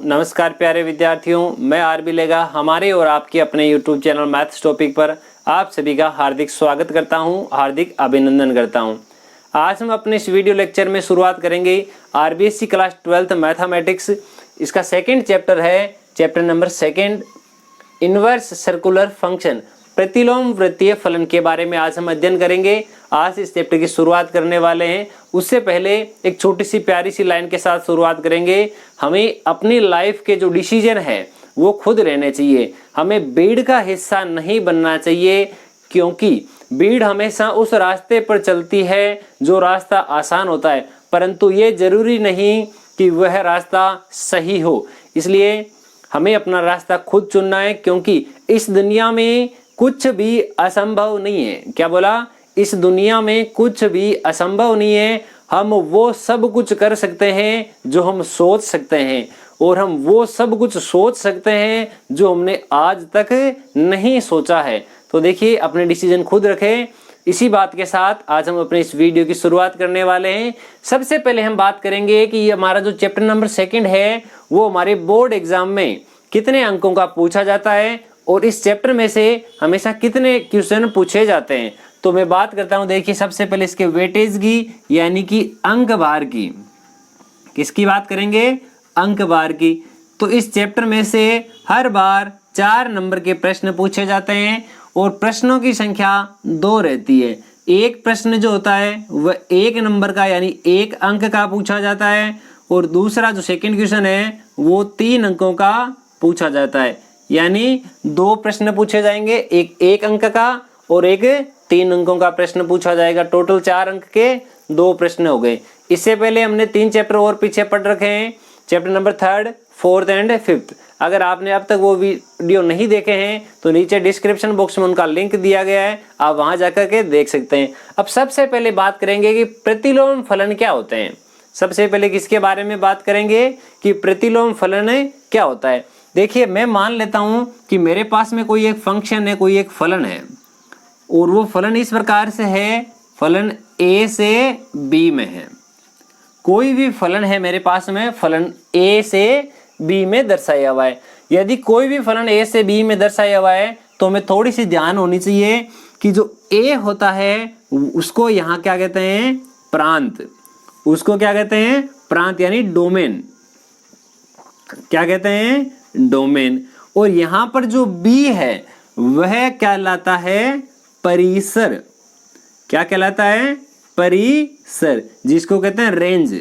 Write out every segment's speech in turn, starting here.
नमस्कार प्यारे विद्यार्थियों, मैं आरबी लेगा हमारे और आपके अपने YouTube चैनल मैथ्स टॉपिक पर आप सभी का हार्दिक स्वागत करता हूं, हार्दिक अभिनंदन करता हूं। आज हम अपने इस वीडियो लेक्चर में शुरुआत करेंगे आरबीएससी क्लास 12th मैथमेटिक्स। इसका सेकंड चैप्टर है, chapter number 2 inverse circular function, प्रतिलोम वृत्तीय फलन के बारे में आज हम अध्ययन करेंगे। आज इस चैप्टर की शुरुआत करने वाले हैं। उससे पहले एक छोटी सी प्यारी सी लाइन के साथ शुरुआत करेंगे। हमें अपनी लाइफ के जो डिसीजन है वो खुद लेने चाहिए। हमें भीड़ का हिस्सा नहीं बनना चाहिए, क्योंकि भीड़ हमेशा उस रास्ते पर चलती है जो रास्ता आसान होता है, परंतु ये जरूरी नहीं कि वह रास्ता सही हो। इसलिए हमें अपना रास्ता खुद चुनना है, क्योंकि इस दुनिया में कुछ भी असंभव नहीं है। क्या बोला? इस दुनिया में कुछ भी असंभव नहीं है। हम वो सब कुछ कर सकते हैं जो हम सोच सकते हैं, और हम वो सब कुछ सोच सकते हैं जो हमने आज तक नहीं सोचा है। तो देखिए, अपने डिसीजन खुद रखें। इसी बात के साथ आज हम अपने इस वीडियो की शुरुआत करने वाले हैं। सबसे पहले हम बात करेंगे कि ये हमारा जो चैप्टर नंबर 2 है वो हमारे बोर्ड एग्जाम में कितने अंकों का पूछा जाता है, और इस चैप्टर में से हमेशा कितने क्वेश्चन पूछे जाते हैं। तो मैं बात करता हूं, देखिए सबसे पहले इसके वेटेज की, यानी कि अंक भार की। किसकी बात करेंगे? अंक भार की। तो इस चैप्टर में से हर बार 4 नंबर के प्रश्न पूछे जाते हैं, और प्रश्नों की संख्या 2 रहती है। एक प्रश्न जो होता है वह 1 नंबर का यानी 1 अंक का पूछा जाता है, और दूसरा जो सेकंड क्वेश्चन है वो 3 अंकों का पूछा जाता है। यानी 2 प्रश्न पूछे जाएंगे, एक 1 अंक का और एक 3 अंकों का प्रश्न पूछा जाएगा। टोटल 4 अंक के 2 प्रश्न हो गए। इससे पहले हमने 3 चैप्टर और पीछे पढ़ रखे हैं, chapter number 3, 4th and 5th। अगर आपने अब तक वो वीडियो नहीं देखे हैं तो नीचे डिस्क्रिप्शन बॉक्स में उनका लिंक दिया गया है, आप वहां जाकर के देख सकते हैं। अब सबसे पहले बात करेंगे कि प्रतिलोम फलन क्या होते हैं। सबसे पहले किसके बारे में बात करेंगे कि प्रतिलोम फलन क्या होता है। देखिए, मैं मान लेता हूं कि मेरे पास में कोई एक फंक्शन है, कोई एक फलन है, और वो फलन इस प्रकार से है, फलन a से b में है। कोई भी फलन है मेरे पास में, फलन a से b में दर्शाया हुआ है। यदि कोई भी फलन a से b में दर्शाया हुआ है तो हमें थोड़ी सी ध्यान होनी चाहिए कि जो a होता है उसको यहाँ क्या कहते हैं? प्रांत। उसको क्या कहते हैं? प्रांत, यानी डोमेन। क्या कहते हैं? डोमेन। और यहाँ पर जो b है वह क्या कहलाता है? परिसर। क्या कहलाता है? परिसर, जिसको कहते हैं रेंज।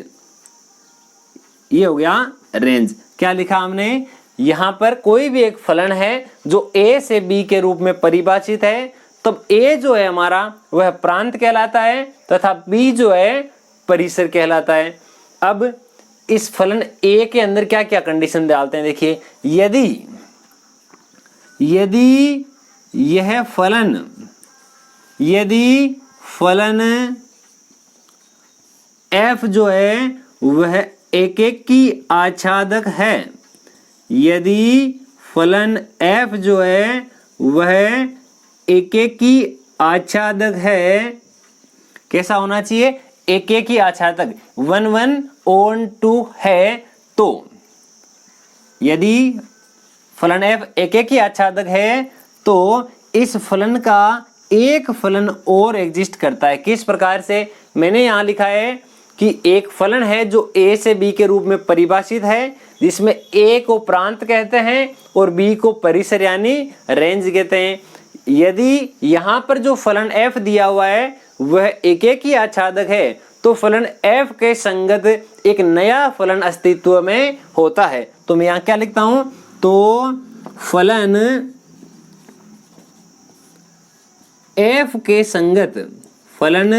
ये हो गया रेंज। क्या लिखा हमने? यहाँ पर कोई भी एक फलन है जो a से b के रूप में परिभाषित है, तब a जो है हमारा वह प्रांत कहलाता है, तथा b जो है परिसर कहलाता है। अब इस फलन a के अंदर क्या क्या कंडीशन डालते हैं, देखिए। यदि यह फलन, यदि फलन f जो है वह एक की आच्छादक है, यदि फलन f जो है वह एक की आच्छादक है, कैसा होना चाहिए? एक की आच्छादक 1 1 on 2 है। तो यदि फलन f एक की आच्छादक है तो इस फलन का एक फलन और एग्जिस्ट करता है। किस प्रकार से? मैंने यहाँ लिखा है कि एक फलन है जो a से b के रूप में परिभाषित है, जिसमें a को प्रांत कहते हैं और b को परिसर यानी रेंज कहते हैं। यदि यहाँ पर जो फलन f दिया हुआ है वह एक ही आच्छादक है, तो फलन f के संगत एक नया फलन अस्तित्व में होता है। तो मैं यहाँ क्या लिखता हूं? तो फलन f के संगत, फलन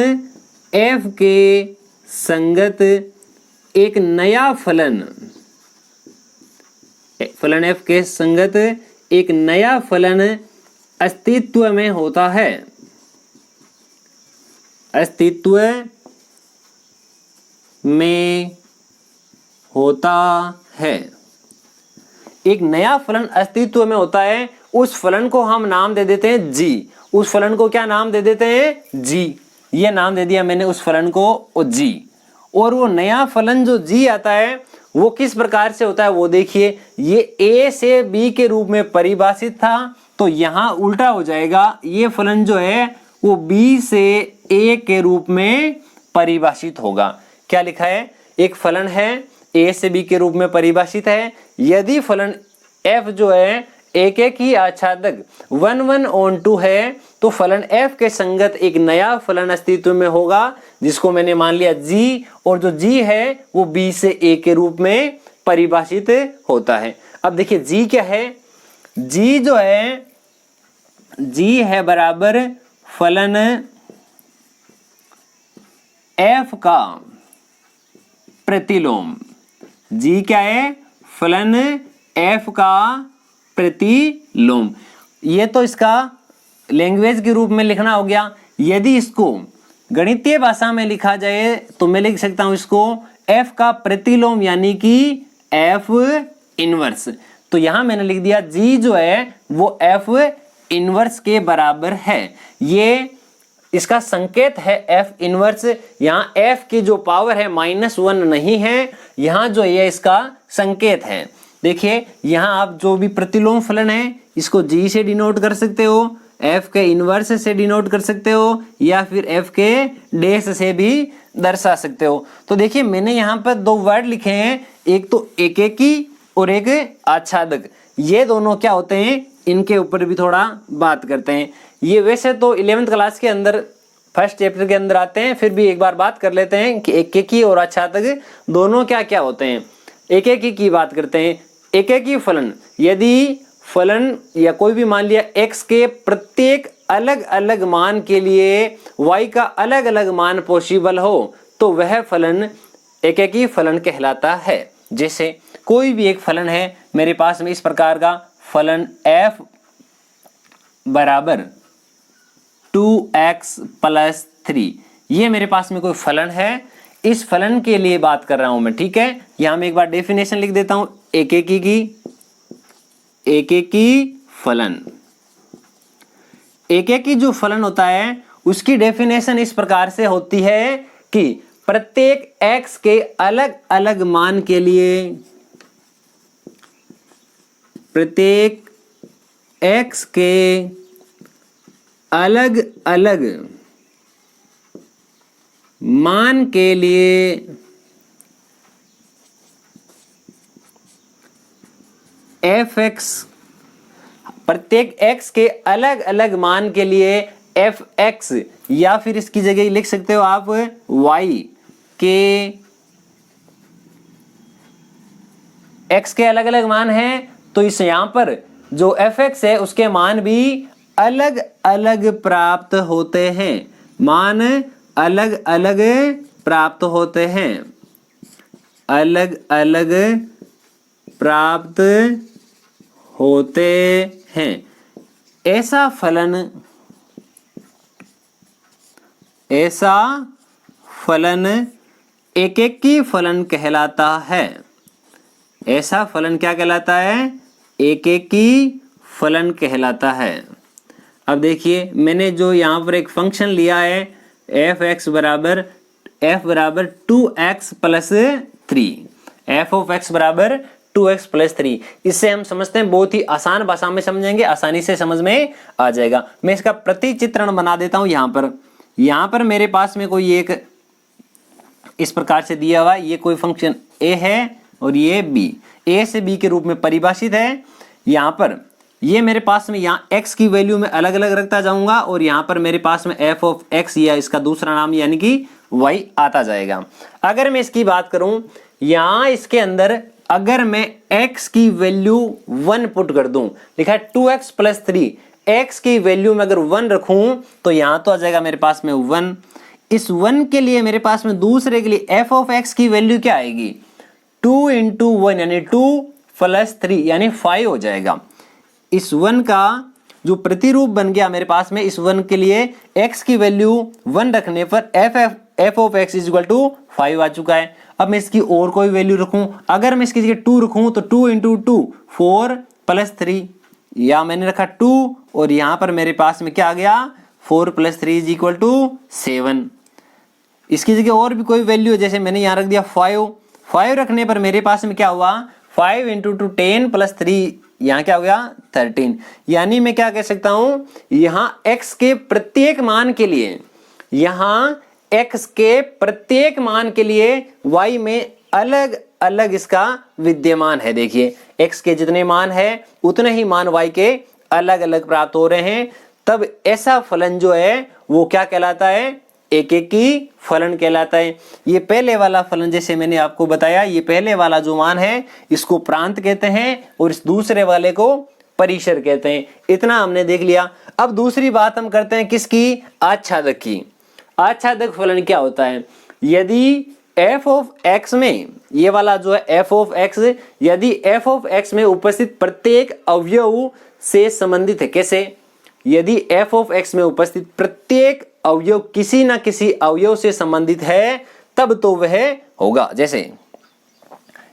f के संगत एक नया फलन, फलन f के संगत एक नया फलन अस्तित्व में होता है। अस्तित्व में होता है। एक नया फलन अस्तित्व में होता है, उस फलन को हम नाम दे देते हैं g। उस फलन को क्या नाम दे देते हैं? g। ये नाम दे दिया मैंने उस फलन को, g। और वो नया फलन जो g आता है वो किस प्रकार से होता है वो देखिए, ये a से b के रूप में परिभाषित था, तो यहां उल्टा हो जाएगा, ये फलन जो है वो b से a के रूप में परिभाषित होगा। क्या लिखा है, एक फलन है a से b के रूप में परिभाषित है, यदि फलन f जो है एक एक ही आच्छादक 1 1 on 2 है तो फलन f के संगत एक नया फलन अस्तित्व में होगा जिसको मैंने मान लिया g, और जो g है वो b से a के रूप में परिभाषित होता है। अब देखिए g क्या है, g जो है, g है बराबर फलन f का प्रतिलोम। g क्या है, फलन f का प्रतिलोम। ये तो इसका लैंग्वेज के रूप में लिखना हो गया। यदि इसको गणितीय भाषा में लिखा जाए तो मैं लिख सकता हूं इसको f का प्रतिलोम यानी कि f इनवर्स। तो यहां मैंने लिख दिया g जो है वो f इनवर्स के बराबर है। ये इसका संकेत है f इनवर्स। यहाँ f की जो पावर है -1 नहीं है, यहाँ जो ये इसका संकेत है। देखिए यहाँ आप जो भी प्रतिलोम फलन है इसको g से डिनोट कर सकते हो, f के इनवर्स से डिनोट कर सकते हो, या फिर f के डैश से भी दर्शा सकते हो। तो देखिए मैंने यहाँ पर दो वर्ड लिखे हैं, एक तो एकेकी और एक आच्छादक। ये दोनों क्या होते हैं इनके ऊपर भी थोड़ा बात करते हैं। ये वैसे तो 11th क्लास के अंदर फर्स्ट चैप्टर के अंदर आते हैं, फिर भी एक बार बात कर लेते हैं कि एकेकी और आच्छादक दोनों क्या क्या होते हैं। एकेकी की बात करते हैं। एकेकी फलन, यदि फलन या कोई भी मान लिया x के प्रत्येक अलग अलग मान के लिए y का अलग अलग मान पॉसिबल हो तो वह फलन एकेकी फलन कहलाता है। जैसे कोई भी एक फलन है मेरे पास में इस प्रकार का, फलन f बराबर 2x + 3, ये मेरे पास में कोई फलन है। इस फलन के लिए बात कर रहा हूं मैं, ठीक है। यहां मैं एक बार डेफिनेशन लिख देता हूं एकेकी की। एकेकी फलन, एकेकी जो फलन होता है उसकी डेफिनेशन इस प्रकार से होती है कि प्रत्येक x के अलग अलग मान के लिए, प्रत्येक x के अलग अलग मान के लिए fx, प्रत्येक x के अलग अलग मान के लिए fx, या फिर इसकी जगह लिख सकते हो आप y के x के अलग अलग मान हैं, तो इस यहां पर जो fx है उसके मान भी अलग अलग प्राप्त होते हैं। मान अलग अलग प्राप्त होते हैं, अलग अलग प्राप्त होते हैं। ऐसा फलन एकेकी फलन कहलाता है। ऐसा फलन क्या कहलाता है, एकेकी फलन कहलाता है। अब देखिए मैंने जो यहाँ पर एक फंक्शन लिया है f बराबर 2x + 3, f(x) बराबर 2x + 3। इससे हम समझते हैं, बहुत ही आसान भाषा में समझेंगे, आसानी से समझ में आ जाएगा। मैं इसका प्रतिचित्रण बना देता हूं। यहाँ पर मेरे पास में कोई एक इस प्रकार से दिया हुआ, ये कोई फंक्शन a है और ये b, a से b के रूप में परिभाषित है। यहाँ पर ये मेरे पास में यहाँ x की वैल्यू में अलग अलग रखता जाऊंगा, और यहाँ पर मेरे पास में f(x) या इसका दूसरा नाम यानी कि y आता जाएगा। अगर मैं इसकी बात करूं, यहाँ इसके अंदर अगर मैं x की वैल्यू 1 पुट कर दूं, लिखा है 2x + 3, x की वैल्यू में अगर 1 रखूं तो यहाँ तो आ जाएगा मेरे पास में 1। इस 1 के लिए मेरे पास में दूसरे के लिए f(x) की वैल्यू क्या आएगी, 2 × 1 यानी 2 + 3 यानी 5 हो जाएगा। इस 1 का जो प्रतिरूप बन गया मेरे पास में, इस 1 के लिए x की वैल्यू 1 रखने पर f(x) = 5 आ चुका है। अब मैं इसकी और कोई वैल्यू रखूं, अगर मैं इसकी जगह 2 रखूं तो 2 × 2 4 + 3, या मैंने रखा 2 और यहां पर मेरे पास में क्या आ गया 4 + 3 = 7। इसकी जगह और भी कोई वैल्यू, जैसे मैंने यहाँ रख दिया 5 रखने पर मेरे पास में क्या हुआ 5 इंटू 2 10 प्लस 3 यहाँ क्या हो गया 13। यानी मैं क्या कह सकता हूं, यहाँ x के प्रत्येक मान के लिए, यहाँ x के प्रत्येक मान के लिए y में अलग अलग इसका विद्यमान है। देखिए x के जितने मान है उतने ही मान y के अलग अलग प्राप्त हो रहे हैं, तब ऐसा फलन जो है वो क्या कहलाता है, एक एक की फलन कहलाता है। ये पहले वाला फलन जैसे मैंने आपको बताया, ये पहले वाला जो मान है इसको प्रांत कहते हैं और इस दूसरे वाले को परिसर कहते हैं। इतना हमने देख लिया। अब दूसरी बात हम करते हैं किसकी, आच्छादक की। आच्छादक फलन क्या होता है, यदि f ऑफ x में, ये वाला जो है f ऑफ x, यदि f ऑफ x में उपस्थित प्रत्येक अवयव से संबंधित है। कैसे, यदि f ऑफ x में उपस्थित प्रत्येक अवयव किसी ना किसी अवयव से संबंधित है तब तो वह होगा। जैसे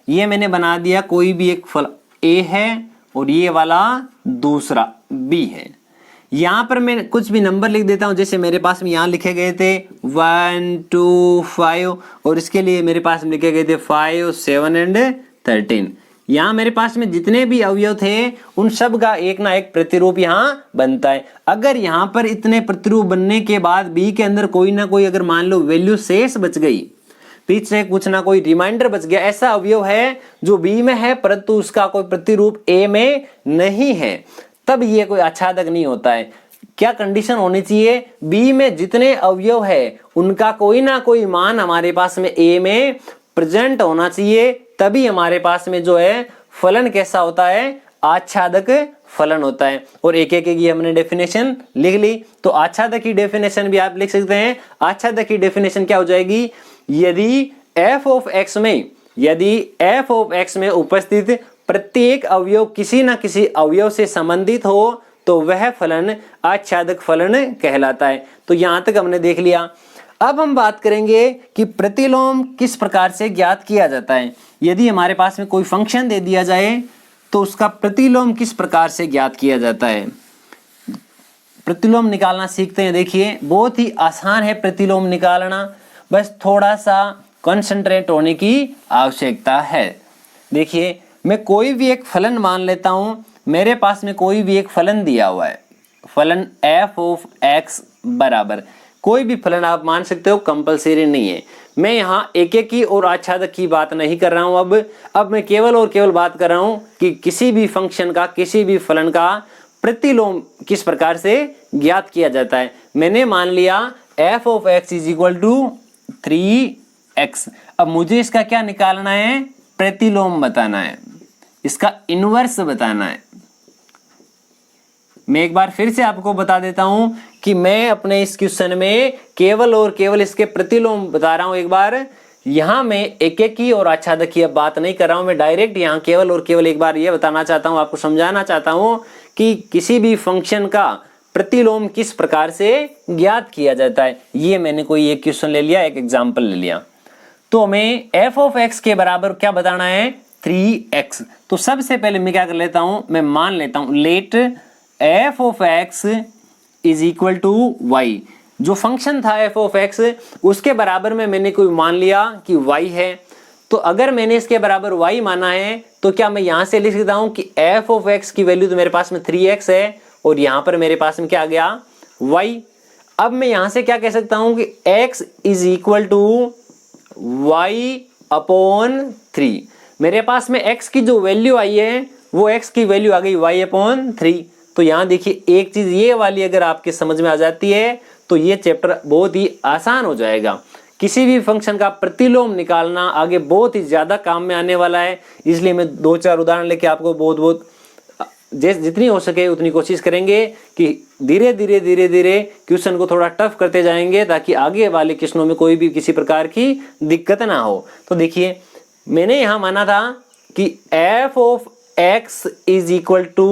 ये मैंने बना दिया, कोई भी एक फल a है और ये वाला दूसरा b है। यहां पर मैं कुछ भी नंबर लिख देता हूं, जैसे मेरे पास में यहां लिखे गए थे 1 2 5 और इसके लिए मेरे पास में लिखे गए थे 5 7 एंड 13। यहाँ मेरे पास में जितने भी अवयव थे उन सब का एक ना एक प्रतिरूप यहाँ बनता है। अगर यहाँ पर इतने प्रतिरूप बनने के बाद b के अंदर कोई ना कोई अगर मान लो वैल्यू शेष बच गई, पीछे कुछ ना कोई रिमाइंडर बच गया, ऐसा अवयव है जो b में है परंतु उसका कोई प्रतिरूप a में नहीं है, तब ये कोई आच्छादक नहीं होता है। क्या कंडीशन होनी चाहिए, b में जितने अवयव है उनका कोई ना कोई मान हमारे पास में a में प्रेजेंट होना चाहिए, तभी हमारे पास में जो है फलन कैसा होता है, आच्छादक फलन होता है। और एक एक की हमने डेफिनेशन लिख ली। तो आच्छादक की डेफिनेशन भी आप लिख सकते हैं। आच्छादक की डेफिनेशन क्या हो जाएगी, यदि f ऑफ x में, यदि f ऑफ x में उपस्थित प्रत्येक अवयव किसी ना किसी अवयव से संबंधित हो तो वह फलन आच्छादक फलन कहलाता है। तो यहां तक हमने देख लिया। अब हम बात करेंगे कि प्रतिलोम किस प्रकार से ज्ञात किया जाता है। यदि हमारे पास में कोई फंक्शन दे दिया जाए तो उसका प्रतिलोम किस प्रकार से ज्ञात किया जाता है। प्रतिलोम निकालना सीखते हैं। देखिए बहुत ही आसान है प्रतिलोम निकालना, बस थोड़ा सा कंसंट्रेट होने की आवश्यकता है। देखिए मैं कोई भी एक फलन मान लेता हूं, मेरे पास में कोई भी एक फलन दिया हुआ है, फलन f ऑफ x बराबर, कोई भी फलन आप मान सकते हो, कंपलसरी नहीं है। मैं यहाँ एक एक की और आच्छादक की बात नहीं कर रहा हूँ। अब मैं केवल और केवल बात कर रहा हूँ कि किसी भी फंक्शन का, किसी भी फलन का प्रतिलोम किस प्रकार से ज्ञात किया जाता है। मैंने मान लिया f of x is equal to 3x। अब मुझे इसका क्या निकालना है, प्रतिलोम बताना है, इसका इनवर्स बताना है। मैं एक बार फिर से आपको बता देता हूं कि मैं अपने इस क्वेश्चन में केवल और केवल इसके प्रतिलोम बता रहा हूं। एक बार यहां मैं एक एक की और आच्छादक की अब बात नहीं कर रहा हूं, मैं डायरेक्ट यहां केवल और केवल एक बार ये बताना चाहता हूं, आपको समझाना चाहता हूं कि किसी भी फंक्शन का प्रतिलोम किस प्रकार से ज्ञात किया जाता है। ये मैंने कोई एक क्वेश्चन ले लिया, एक एग्जाम्पल ले लिया। तो हमें f ऑफ x के बराबर क्या बताना है, 3x। तो सबसे पहले मैं क्या कर लेता हूं, मैं मान लेता हूं let f of x is equal to y। जो फंक्शन था f ऑफ x उसके बराबर में मैंने कोई मान लिया कि y है। तो अगर मैंने इसके बराबर y माना है तो क्या मैं यहां से लिख सकता हूं कि f ऑफ x की वैल्यू तो मेरे पास में 3x है और यहां पर मेरे पास में क्या आ गया, y। अब मैं यहां से क्या कह सकता हूं कि x is equal to y upon 3। मेरे पास में x की जो वैल्यू आई है वो x की वैल्यू आ गई y अपॉन 3। तो यहाँ देखिए एक चीज ये वाली अगर आपके समझ में आ जाती है तो ये चैप्टर बहुत ही आसान हो जाएगा। किसी भी फंक्शन का प्रतिलोम निकालना आगे बहुत ही ज्यादा काम में आने वाला है, इसलिए मैं 2-4 उदाहरण लेके आपको बहुत जितनी हो सके उतनी कोशिश करेंगे कि धीरे धीरे क्वेश्चन को थोड़ा टफ करते जाएंगे ताकि आगे वाले क्वेश्चनों में कोई भी किसी प्रकार की दिक्कत ना हो। तो देखिए मैंने यहाँ माना था कि f of x is equal to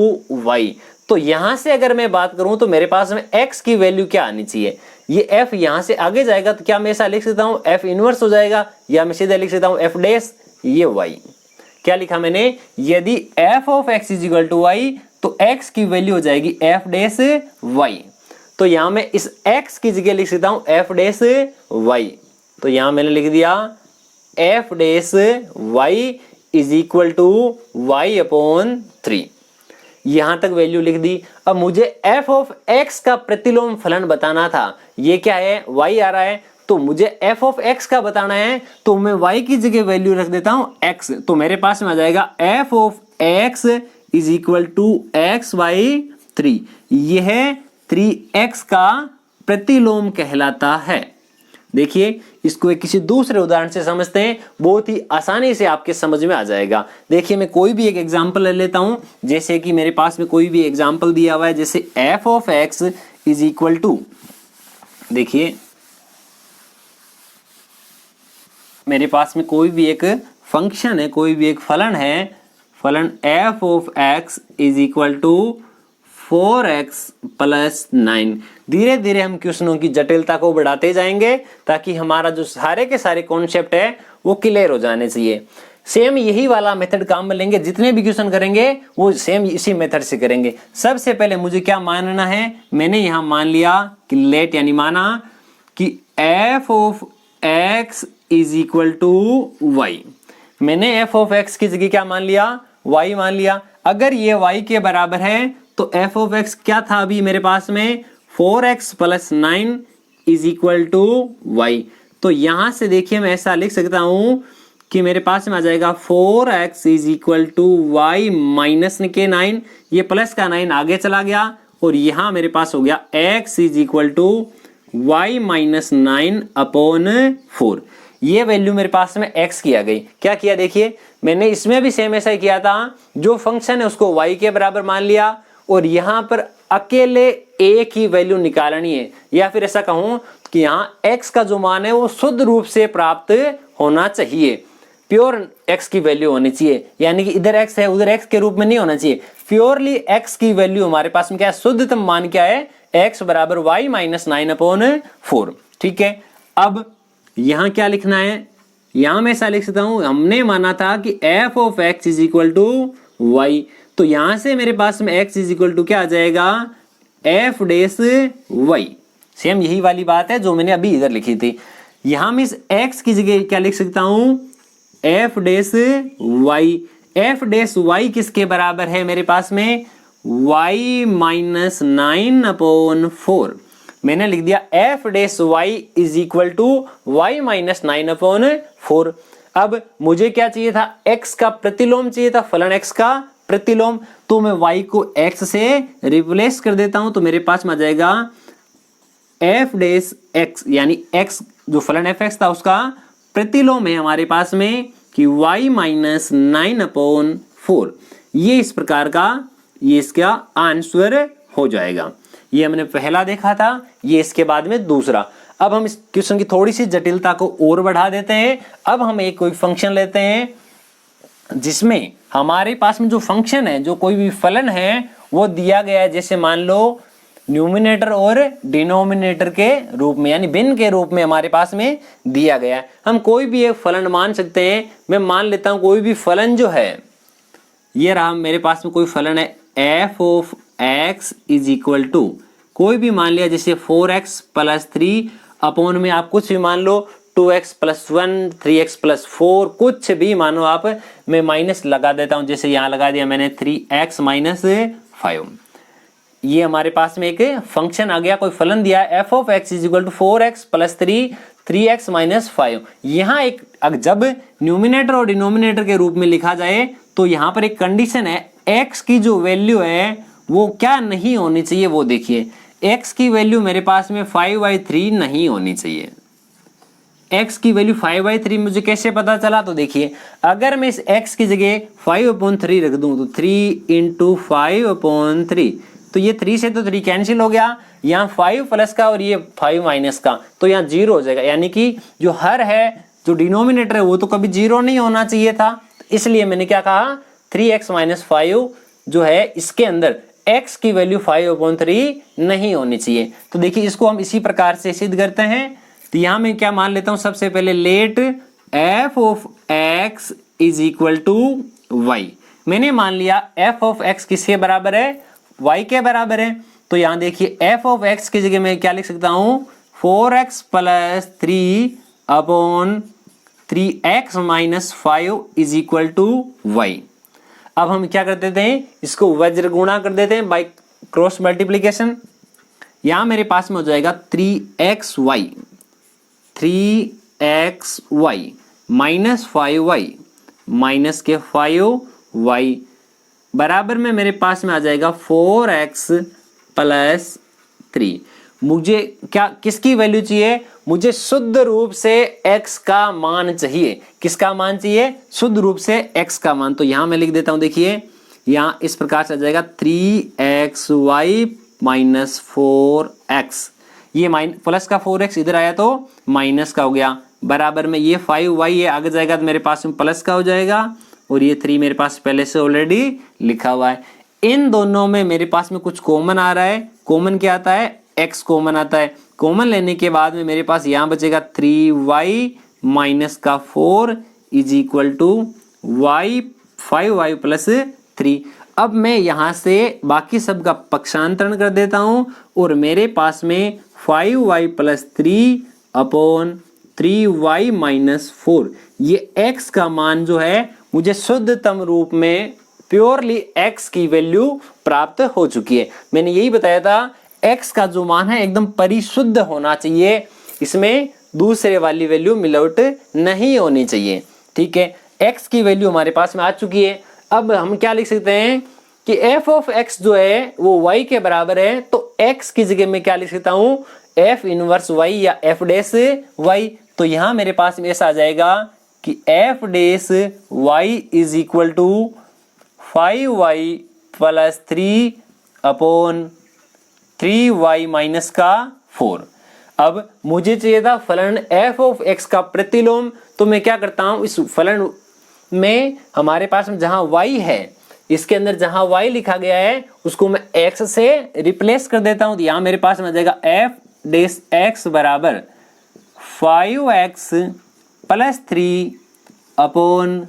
y। तो यहां से अगर मैं बात करूं तो मेरे पास में x की वैल्यू क्या आनी चाहिए, ये f यहां से आगे जाएगा तो क्या मैं ऐसा लिख सकता हूं f इनवर्स हो जाएगा, या मैं सीधा लिख सकता हूं f डैश, ये y। क्या लिखा मैंने, यदि f of x is equal to y तो x की वैल्यू हो जाएगी f डैश y। तो यहां मैं इस x की जगह लिख सकता हूं f डैश y। तो यहां मैंने लिख दिया F dash Y is equal to Y upon 3। यहां तक वैल्यू लिख दी। अब मुझे एफ ऑफ एक्स का प्रतिलोम फलन बताना था। ये क्या है, वाई आ रहा है, तो मुझे एफ ऑफ एक्स का बताना है, तो मैं वाई की जगह वैल्यू रख देता हूं एक्स। तो मेरे पास में आ जाएगा F of X is equal to X by 3। यह 3x का प्रतिलोम कहलाता है। देखिए इसको एक किसी दूसरे उदाहरण से समझते हैं, बहुत ही आसानी से आपके समझ में आ जाएगा। देखिए मैं कोई भी एक एग्जांपल ले लेता हूं, जैसे कि मेरे पास में कोई भी एग्जांपल दिया हुआ है, जैसे F of X is equal to, देखिए मेरे पास में कोई भी एक फंक्शन है, कोई भी एक फलन है, फलन F of X is equal to 4x plus 9। धीरे धीरे हम क्वेश्चनों की जटिलता को बढ़ाते जाएंगे ताकि हमारा जो सारे के सारे कॉन्सेप्ट है वो क्लियर हो जाने चाहिए। सेम यही वाला मेथड काम में लेंगे, जितने भी क्वेश्चन करेंगे वो सेम इसी मेथड से करेंगे। सबसे पहले मुझे क्या मानना है, मैंने यहां मान लिया कि लेट यानी माना कि F of X is equal to Y. मैंने एफ ऑफ एक्स की जगह क्या मान लिया, वाई मान लिया। अगर ये वाई के बराबर है तो एफ ऑफ एक्स क्या था अभी मेरे पास में, 4x plus 9 is equal to Y. तो यहां से देखिए मैं ऐसा लिख सकता हूं कि मेरे पास में आ जाएगा 4x is equal to Y minus के 9, ये प्लस का 9 आगे चला गया और यहां मेरे पास हो गया x is equal to Y minus 9 upon 4। ये वैल्यू मेरे पास में x की आ गई। क्या किया देखिए, मैंने इसमें भी सेम ऐसा ही किया था, जो फंक्शन है उसको y के बराबर मान लिया और यहां पर अकेले a की वैल्यू निकालनी है, या फिर ऐसा कहूं कि यहां x का जो मान है वो शुद्ध रूप से प्राप्त होना चाहिए, प्योर x की वैल्यू होनी चाहिए, यानी कि इधर x है उधर x के रूप में नहीं होना चाहिए। प्योरली x की वैल्यू हमारे पास में क्या है, शुद्धतम मान क्या है, x बराबर y माइनस 9 अपॉन 4। ठीक है, अब यहां क्या लिखना है, यहां मैं ऐसा लिख सकता हूं, हमने माना था कि f of x is equal to y, तो यहां से मेरे पास में x इज इक्वल टू क्या आ जाएगा, f डैश y। सेम यही वाली बात है जो मैंने अभी इधर लिखी थी। यहां मैं इस x की जगह क्या लिख सकता हूं, f dash y। f dash y किसके बराबर है मेरे पास में, y माइनस 9 अपॉन 4। मैंने लिख दिया f dash y is equal to y minus 9 upon 4। अब मुझे क्या चाहिए था, x का प्रतिलोम चाहिए था, फलन x का प्रतिलोम, तो मैं y को x से रिप्लेस कर देता हूं, तो मेरे पास में आ जाएगा f डैश x, यानी x जो फलन fx था उसका प्रतिलोम है हमारे पास में कि y माइनस 9 अपॉन 4। ये इस प्रकार का ये इसका आंसर हो जाएगा। ये हमने पहला देखा था, ये इसके बाद में दूसरा। अब हम इस क्वेश्चन की थोड़ी सी जटिलता को और बढ़ा देते हैं। अब हम एक कोई फंक्शन लेते हैं जिसमें हमारे पास में जो फंक्शन है, जो कोई भी फलन है वो दिया गया है, जैसे मान लो न्यूमिनेटर और डिनोमिनेटर के रूप में, यानी भिन्न के रूप में हमारे पास में दिया गया है। हम कोई भी एक फलन मान सकते हैं। मैं मान लेता हूं कोई भी फलन जो है, ये रहा मेरे पास में कोई फलन है f of x is equal to, कोई भी मान लिया, जैसे 4x प्लस 3 अपॉन में आप कुछ भी मान लो, 2x प्लस 1, 3x प्लस 4, कुछ भी मानो आप। मैं माइनस लगा देता हूं, जैसे यहां लगा दिया मैंने 3x माइनस 5। ये हमारे पास में एक फंक्शन आ गया, कोई फलन दिया है f of x is equal to 4x plus 3, 3x minus 5। यहाँ एक जब न्यूमिनेटर और डिनोमिनेटर के रूप में लिखा जाए तो यहाँ पर एक कंडीशन है, x की जो वैल्यू है वो क्या नहीं होनी चाहिए, वो देखिए। x की वैल्यू मेरे पास में 5/3 नहीं होनी चाहिए। x की वैल्यू 5/3 मुझे कैसे पता चला, तो देखिए अगर मैं इस x की जगह 5/3 रख दूं तो 3 इंटू 5/3, तो ये 3 से तो 3 कैंसिल हो गया, यहाँ 5 प्लस का और ये 5 माइनस का, तो यहाँ 0 हो जाएगा। यानी कि जो हर है, जो डिनोमिनेटर है वो तो कभी 0 नहीं होना चाहिए था, इसलिए मैंने क्या कहा 3x माइनस 5 जो है इसके अंदर x की वैल्यू 5/3 नहीं होनी चाहिए। तो देखिए इसको हम इसी प्रकार से सिद्ध करते हैं। तो यहां मैं क्या मान लेता हूं, सबसे पहले let f of x is equal to y। मैंने मान लिया f ऑफ x किसके बराबर है, y के बराबर है। तो यहां देखिए f ऑफ x की जगह मैं क्या लिख सकता हूं, 4x plus 3 upon 3x minus 5 is equal to Y. अब हम क्या कर देते हैं, इसको वज्र गुणा कर देते हैं बाई क्रॉस मल्टीप्लीकेशन। यहां मेरे पास में हो जाएगा 3xy माइनस 5y माइनस के 5y बराबर में मेरे पास में आ जाएगा 4x प्लस 3। मुझे क्या किसकी वैल्यू चाहिए, मुझे शुद्ध रूप से x का मान चाहिए। किसका मान चाहिए, शुद्ध रूप से x का मान। तो यहां मैं लिख देता हूं, देखिए यहां इस प्रकार से आ जाएगा 3xy माइनस 4x, ये प्लस का 4x इधर आया तो माइनस का हो गया, बराबर में ये 5y ये आगे जाएगा तो मेरे पास में प्लस का हो जाएगा, और ये 3 मेरे पास पहले से ऑलरेडी लिखा हुआ है। इन दोनों में मेरे पास में कुछ कॉमन आ रहा है, कॉमन क्या आता है, x कॉमन आता है। कॉमन लेने के बाद में मेरे पास यहाँ बचेगा 3y माइनस का 4 is equal to y 5y plus 3। अब मैं यहाँ से बाकी सब का पक्षांतरण कर देता हूँ और मेरे पास में 5y plus 3 upon 3y minus 4, ये x का मान जो है मुझे शुद्धतम रूप में प्योरली x की वैल्यू प्राप्त हो चुकी है। मैंने यही बताया था x का जो मान है एकदम परिशुद्ध होना चाहिए, इसमें दूसरे वाली वैल्यू मिलावट नहीं होनी चाहिए। ठीक है, x की वैल्यू हमारे पास में आ चुकी है। अब हम क्या लिख सकते हैं कि f ऑफ x जो है वो y के बराबर है, तो x की जगह में क्या लिख सकता हूं, f इनवर्स y या f डैश y। तो यहां मेरे पास में ऐसा आ जाएगा कि f dash y is equal to 5y plus 3 upon 3y minus का 4। अब मुझे चाहिए था फलन f ऑफ x का प्रतिलोम, तो मैं क्या करता हूं, इस फलन में हमारे पास में जहां y है, इसके अंदर जहां y लिखा गया है उसको मैं x से रिप्लेस कर देता हूं। तो यहां मेरे पास में आ जाएगा f डैश x बराबर 5x plus 3 upon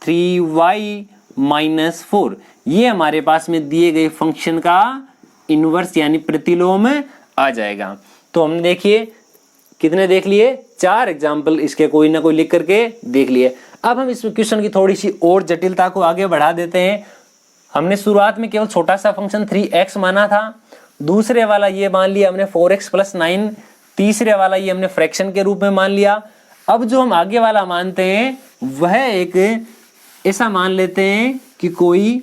3y minus 4। ये हमारे पास में दिए गए फंक्शन का इनवर्स यानी प्रतिलोम आ जाएगा। तो हमने देखिए कितने देख लिए, 4 एग्जाम्पल इसके कोई ना कोई लिख करके देख लिए। अब हम इस क्वेश्चन की थोड़ी सी और जटिलता को आगे बढ़ा देते हैं। हमने शुरुआत में केवल छोटा सा फंक्शन 3x माना था, दूसरे वाला ये मान लिया हमने 4x प्लस 9, तीसरे वाला ये हमने फ्रैक्शन के रूप में मान लिया। अब जो हम आगे वाला मानते हैं वह एक ऐसा मान लेते हैं कि कोई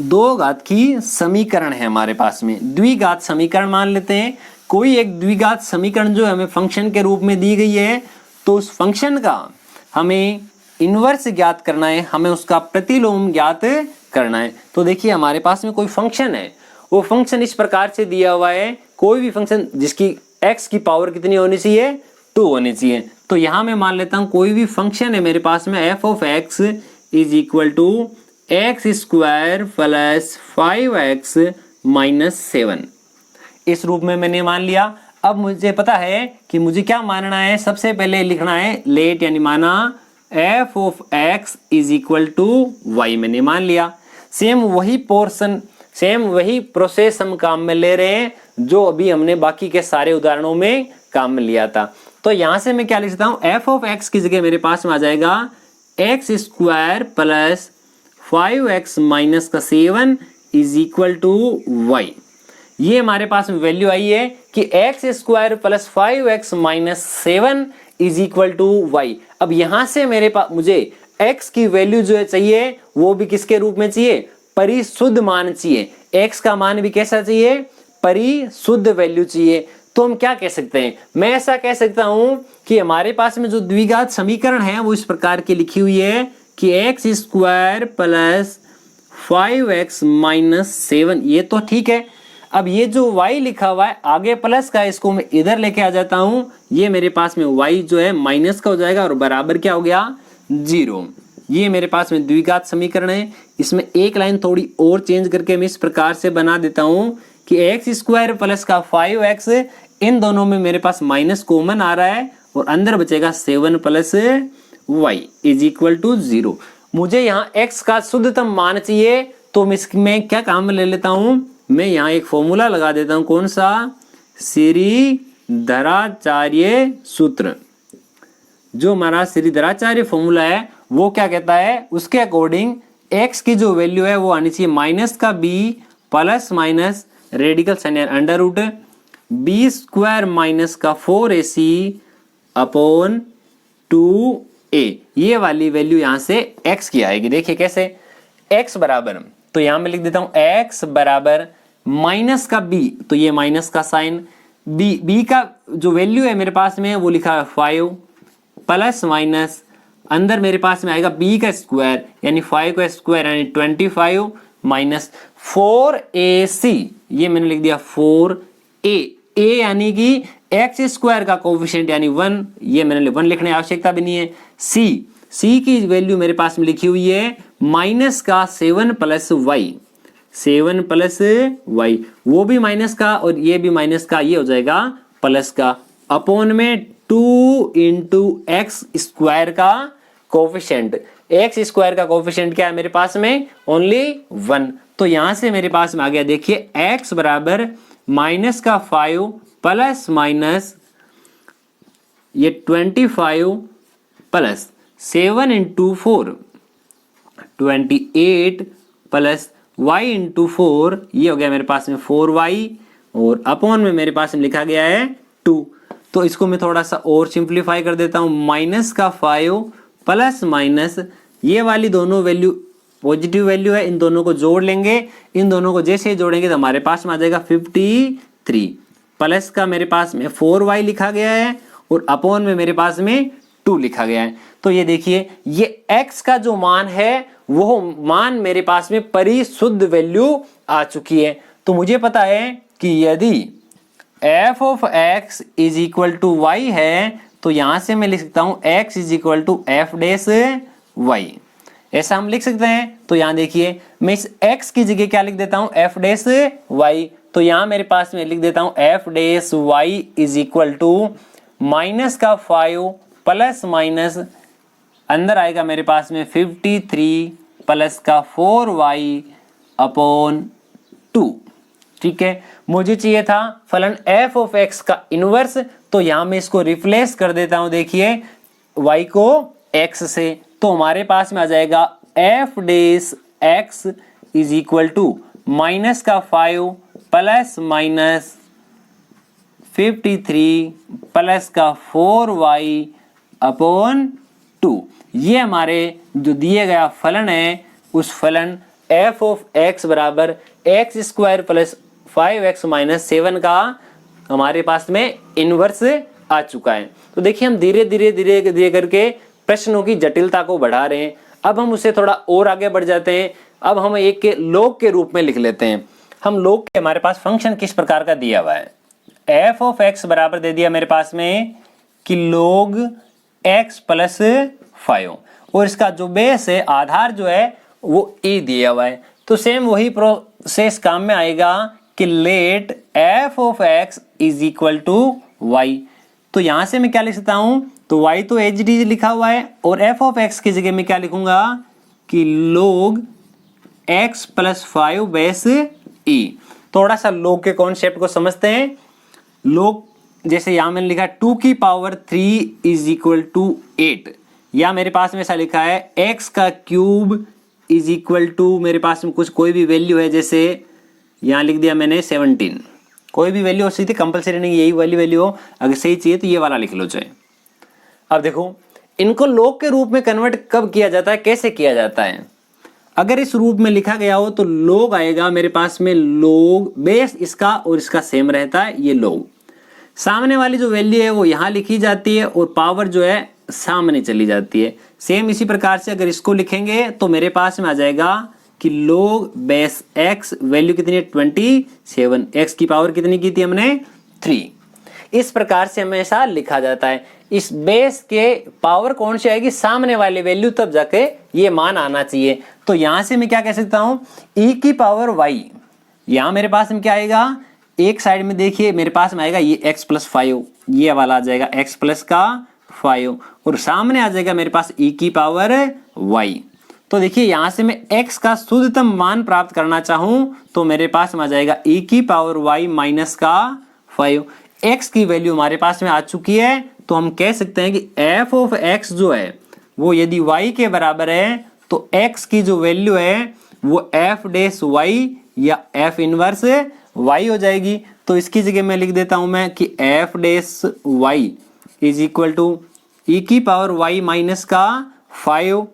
दो घात की समीकरण है हमारे पास में, द्विघात समीकरण मान लेते हैं। कोई एक द्विघात समीकरण जो हमें फंक्शन के रूप में दी गई है, तो उस फंक्शन का हमें इनवर्स ज्ञात करना है, हमें उसका प्रतिलोम ज्ञात करना है। तो देखिए हमारे पास में कोई फंक्शन है, वो फंक्शन इस प्रकार से दिया हुआ है, कोई भी फंक्शन जिसकी x की पावर कितनी होनी चाहिए, 2 होनी चाहिए। तो यहां मैं मान लेता हूं कोई भी फंक्शन है मेरे पास में f of x is equal to X square plus 5x minus 7, इस रूप में मैंने मान लिया। अब मुझे पता है कि मुझे क्या मानना है, सबसे पहले लिखना है लेट यानी माना f of x is equal to y, मैंने मान लिया। सेम वही पोर्शन, सेम वही प्रोसेस हम काम में ले रहे हैं जो अभी हमने बाकी के सारे उदाहरणों में काम में लिया था। तो यहां से मैं क्या लिख सकता हूं, f ऑफ x की जगह मेरे पास में आ जाएगा x square plus 5x minus का 7 इज इक्वल टू y। ये हमारे पास में वैल्यू आई है कि X square plus 5x minus 7 is equal to y। अब यहां से मेरे पास मुझे x की वैल्यू जो है चाहिए वो भी किसके रूप में चाहिए, परिशुद्ध मान चाहिए। x का मान भी कैसा चाहिए, परिशुद्ध वैल्यू चाहिए। तो हम क्या कह सकते हैं, मैं ऐसा कह सकता हूं कि हमारे पास में जो द्विघात समीकरण है वो इस प्रकार की लिखी हुई है कि X square plus 5x minus 7, ये तो ठीक है। अब ये जो y लिखा हुआ है आगे प्लस का, इसको मैं इधर लेके आ जाता हूं, ये मेरे पास में y जो है माइनस का हो जाएगा और बराबर क्या हो गया, 0। ये मेरे पास में द्विघात समीकरण है। इसमें एक लाइन थोड़ी और चेंज करके मैं इस प्रकार से बना देता हूं कि एक्स स्क्वायर प्लस का 5x, इन दोनों में मेरे पास माइनस कॉमन आ रहा है और अंदर बचेगा 7 plus y is equal to 0। मुझे यहाँ x का शुद्धतम मान चाहिए, तो मैं इसमें क्या काम में ले लेता हूँ, मैं यहाँ एक फॉर्मूला लगा देता हूँ। कौन सा, श्रीधराचार्य सूत्र। जो हमारा श्रीधराचार्य फॉर्मूला है वो क्या कहता है, उसके अकॉर्डिंग x की जो वैल्यू है वो आनी चाहिए माइनस का b plus minus radical sign under root B square minus का 4ac अपॉन 2a। ये वाली वैल्यू यहाँ से x की आएगी। देखिए कैसे, x बराबर, तो यहाँ मैं लिख देता हूँ x बराबर माइनस का b, तो ये माइनस का साइन, b का जो वैल्यू है मेरे पास में वो लिखा है 5 प्लस माइनस अंदर मेरे पास में आएगा b का स्क्वायर यानी 5 का स्क्वायर यानी 25 माइनस 4ac, ये मैंने लिख दिया 4a, a यानी कि एक्स स्क्वायर का कोफिशिएंट यानी 1, ये मैंने 1 लिखने की आवश्यकता भी नहीं है। c की वैल्यू मेरे पास में लिखी हुई है माइनस का 7 प्लस वाई, 7 प्लस वाई, वो भी माइनस का और ये भी माइनस का, ये हो जाएगा प्लस का, अपॉन में 2 इंटू एक्स स्क्वायर का कोफिशिएंट। एक्स स्क्वायर का कोफिशिएंट क्या है मेरे पास में, ओनली 1। तो यहां से मेरे पास में आ गया, देखिए x बराबर माइनस का 5 प्लस माइनस ये 25 plus 7 into 4 28 plus y into 4, ये हो गया मेरे पास में 4y और अपॉन में मेरे पास में लिखा गया है 2। तो इसको मैं थोड़ा सा और सिंप्लीफाई कर देता हूं, माइनस का 5 प्लस माइनस ये वाली दोनों वैल्यू पॉजिटिव वैल्यू है, इन दोनों को जोड़ लेंगे, इन दोनों को जैसे ही जोड़ेंगे तो हमारे पास में आ जाएगा 53 प्लस का मेरे पास में 4y लिखा गया है और अपॉन में मेरे पास में 2 लिखा गया है। तो ये देखिए ये x का जो मान है वो मान मेरे पास में परिशुद्ध वैल्यू आ चुकी है। तो मुझे पता है कि यदि f of x is equal to y है तो यहां से मैं लिख सकता हूं x is equal to f dash y, ऐसा हम लिख सकते हैं। तो यहां देखिए मैं इस x की जगह क्या लिख देता हूं, f डैश y, तो यहां मेरे पास में लिख देता हूं f dash y is equal to minus का 5 प्लस माइनस अंदर आएगा मेरे पास में 53 प्लस का 4y अपॉन 2। ठीक है, मुझे चाहिए था फलन f ऑफ x का इनवर्स, तो यहां मैं इसको रिप्लेस कर देता हूं, देखिए y को x से, तो हमारे पास में आ जाएगा f dash x is equal to minus का 5 प्लस माइनस 53 प्लस का 4y अपॉन 2। ये हमारे जो दिए गया फलन है उस फलन f ऑफ x बराबर x square plus 5x minus 7 का हमारे पास में इनवर्स आ चुका है। तो देखिए हम धीरे धीरे करके प्रश्नों की जटिलता को बढ़ा रहे हैं। अब हम उसे थोड़ा और आगे बढ़ जाते हैं। अब हम एक के लॉग के रूप में लिख लेते हैं। हम लॉग के हमारे पास फंक्शन किस प्रकार का दिया हुआ है, f ऑफ x बराबर दे दिया मेरे पास में कि log x प्लस 5 और इसका जो बेस है आधार जो है वो e दिया हुआ है। तो सेम वही प्रोसेस काम में आएगा कि let f of x is equal to y। तो यहां से मैं क्या लिख सकता हूं, तो y तो एच डी लिखा हुआ है और f ऑफ x की जगह मैं क्या लिखूंगा कि log x plus 5 base e। थोड़ा सा log के कॉन्सेप्ट को समझते हैं। log जैसे यहां मैंने लिखा 2 की पावर 3 इज इक्वल टू 8, या मेरे पास में ऐसा लिखा है x का क्यूब इज इक्वल टू मेरे पास में कुछ कोई भी वैल्यू है, जैसे यहाँ लिख दिया मैंने 17, कोई भी वैल्यू हो सकती है, कंपलसरी नहीं यही वाली वैल्यू हो, अगर सही चाहिए तो ये वाला लिख लो चाहे। अब देखो इनको log के रूप में कन्वर्ट कब किया जाता है, कैसे किया जाता है। अगर इस रूप में लिखा गया हो तो log आएगा मेरे पास में, log बेस इसका और इसका सेम रहता है, ये log सामने वाली जो वैल्यू है वो यहाँ लिखी जाती है और पावर जो है सामने चली जाती है। सेम इसी प्रकार से अगर इसको लिखेंगे तो मेरे पास में आ जाएगा कि log बेस x वैल्यू कितनी है 27, x की पावर कितनी की थी हमने 3। इस प्रकार से हमेशा लिखा जाता है। इस बेस के पावर कौन सी आएगी, सामने वाले वैल्यू, तब जाके ये मान आना चाहिए। तो यहां से मैं क्या कह सकता हूं, e की पावर y, यहां मेरे पास में क्या आएगा, एक साइड में देखिए मेरे पास में आएगा ये x प्लस 5, ये वाला आ जाएगा x प्लस का 5 और सामने आ जाएगा मेरे पास e की पावर y। तो देखिए यहां से मैं x का शुद्धतम मान प्राप्त करना चाहूं तो मेरे पास में आ जाएगा e की पावर y माइनस का 5। x की वैल्यू हमारे पास में आ चुकी है, तो तो हम कह सकते हैं कि एफ ऑफ एक्स जो है वो यदि y के बराबर है तो x की जो वैल्यू है वो एफ डैश y या एफ इनवर्स y हो जाएगी। तो इसकी जगह मैं लिख देता हूं मैं कि F dash y is equal to e की पावर y माइनस का 5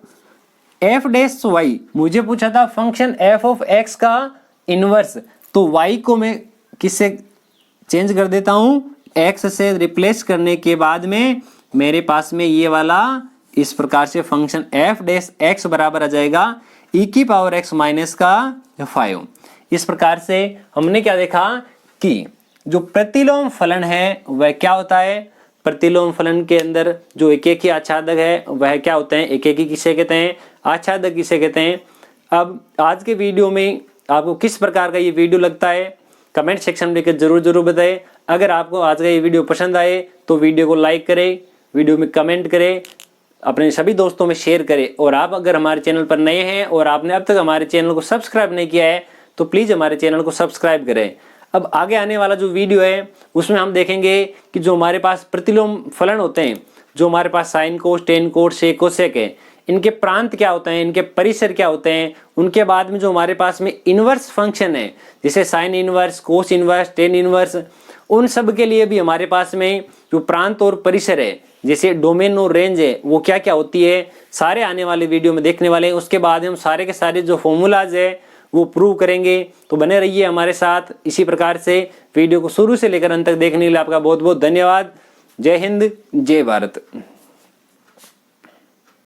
एफ डैश y। मुझे पूछा था फंक्शन एफ ऑफ एक्स का इनवर्स, तो y को मैं किससे चेंज कर देता हूं, x से रिप्लेस करने के बाद में मेरे पास में ये वाला इस प्रकार से फंक्शन एफ डैश एक्स बराबर आ जाएगा ई की पावर एक्स माइनस का 5। इस प्रकार से हमने क्या देखा कि जो प्रतिलोम फलन है वह क्या होता है, प्रतिलोम फलन के अंदर जो एकेकी आच्छादक है वह क्या होते हैं, एकेकी किसे कहते हैं, आच्छादक किसे कहते हैं। अब आज के वीडियो में आपको किस प्रकार का ये वीडियो लगता है कमेंट सेक्शन में लिखकर जरूर बताएं। अगर आपको आज का ये वीडियो पसंद आए तो वीडियो को लाइक करें, वीडियो में कमेंट करें, अपने सभी दोस्तों में शेयर करें। और आप अगर हमारे चैनल पर नए हैं और आपने अब तक हमारे चैनल को सब्सक्राइब नहीं किया है तो प्लीज़ हमारे चैनल को सब्सक्राइब करें। अब आगे आने वाला जो वीडियो है उसमें हम देखेंगे कि जो हमारे पास प्रतिलोम फलन होते हैं, जो हमारे पास साइन कोस, टेन कोस, सेक कोसेक है, इनके प्रांत क्या होते हैं, इनके परिसर क्या होते हैं। उनके बाद में जो हमारे पास में इनवर्स फंक्शन है जैसे sine inverse, cos inverse, tan inverse, उन सब के लिए भी हमारे पास में जो प्रांत और परिसर है जैसे डोमेन और रेंज है वो क्या क्या होती है, सारे आने वाले वीडियो में देखने वाले हैं। उसके बाद हम सारे के सारे जो फॉर्मूलाज है वो प्रूव करेंगे। तो बने रहिए हमारे साथ। इसी प्रकार से वीडियो को शुरू से लेकर अंत तक देखने के लिए आपका बहुत बहुत धन्यवाद। जय हिंद, जय भारत।